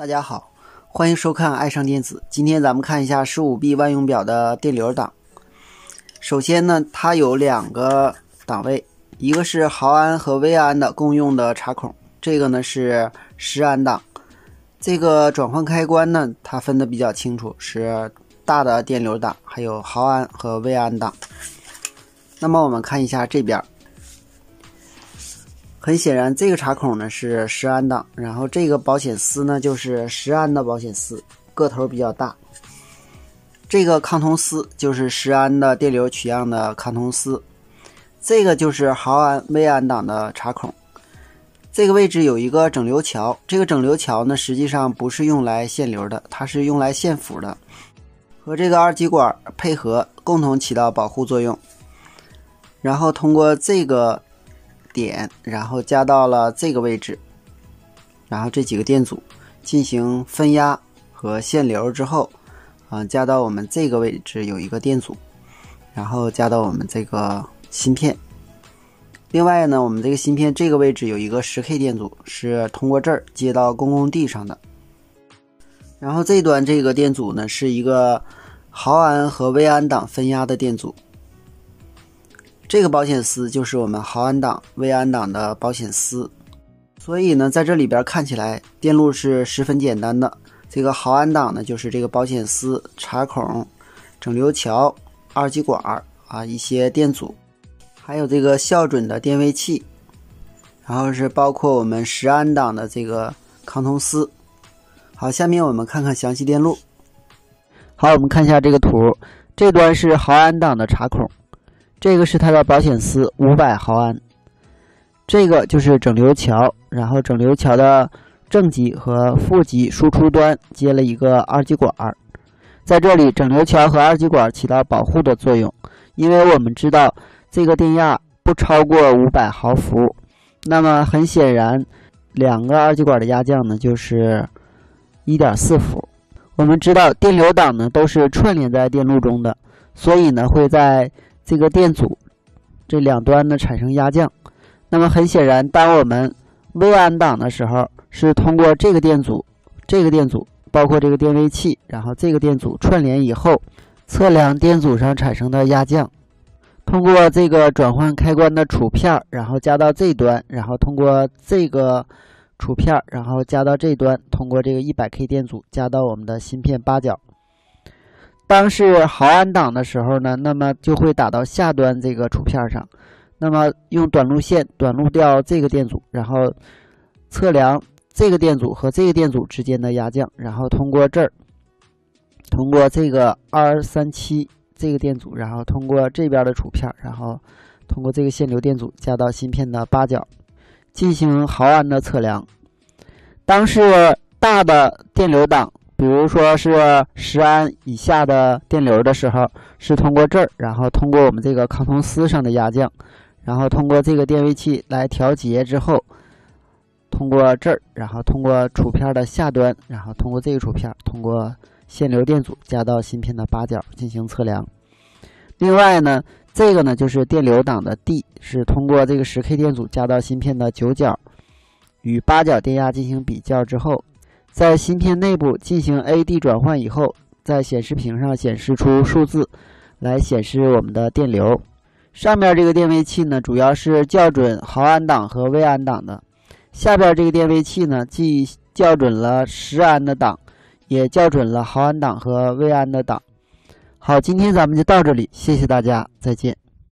大家好，欢迎收看爱上电子。今天咱们看一下15B 万用表的电流档。首先呢，它有两个档位，一个是毫安和微安的共用的插孔，这个呢是10安档。这个转换开关呢，它分得比较清楚，是大的电流档，还有毫安和微安档。那么我们看一下这边。很显然这个插孔呢是10安档，然后这个保险丝呢就是10安的保险丝，个头比较大。这个抗通丝就是10安的电流取样的抗通丝，这个就是毫安微安档的插孔。这个位置有一个整流桥，这个整流桥呢实际上不是用来限流的，它是用来限幅的，和这个二极管配合共同起到保护作用。然后通过这个点，然后加到了这个位置，然后这几个电阻进行分压和限流之后，加到我们这个位置有一个电阻，然后加到我们这个芯片。另外呢，我们这个芯片这个位置有一个10K 电阻，是通过这儿接到公共地上的。然后这端这个电阻呢，是一个毫安和微安档分压的电阻。这个保险丝就是我们毫安档、微安档的保险丝，所以呢，在这里边看起来电路是十分简单的。这个毫安档呢，就是这个保险丝、插孔、整流桥、二极管一些电阻，还有这个校准的电位器，然后是包括我们10安档的这个抗通丝。好，下面我们看看详细电路。好，我们看一下这个图，这端是毫安档的插孔。这个是它的保险丝500毫安，这个就是整流桥，然后整流桥的正极和负极输出端接了一个二极管，在这里整流桥和二极管起到保护的作用，因为我们知道这个电压不超过500毫伏，那么很显然两个二极管的压降呢就是 1.4 伏。我们知道电流档呢都是串联在电路中的，所以呢会在这个电阻这两端呢产生压降。那么很显然，当我们微安档的时候，是通过这个电阻包括这个电位器，然后这个电阻串联以后，测量电阻上产生的压降，通过这个转换开关的储片，然后加到这端，然后通过这个储片，然后加到这端，通过这个 100K 电阻加到我们的芯片八角。当是毫安档的时候呢，那么就会打到下端这个储片上，那么用短路线短路掉这个电阻，然后测量这个电阻和这个电阻之间的压降，然后通过这儿，通过这个237这个电阻，然后通过这边的储片，然后通过这个限流电阻加到芯片的八角，进行毫安的测量。当是大的电流档，比如说是10安以下的电流的时候，是通过这儿，然后通过我们这个抗通丝上的压降，然后通过这个电位器来调节之后，通过这儿，然后通过储片的下端，然后通过这个储片，通过限流电阻加到芯片的八角进行测量。另外呢，这个呢就是电流档的 D， 是通过这个10K 电阻加到芯片的9角，与八角电压进行比较之后，在芯片内部进行 AD 转换以后，在显示屏上显示出数字来显示我们的电流。上面这个电位器呢，主要是校准毫安档和微安档的，下边这个电位器呢，既校准了10安的档，也校准了毫安档和微安的档。好，今天咱们就到这里，谢谢大家，再见。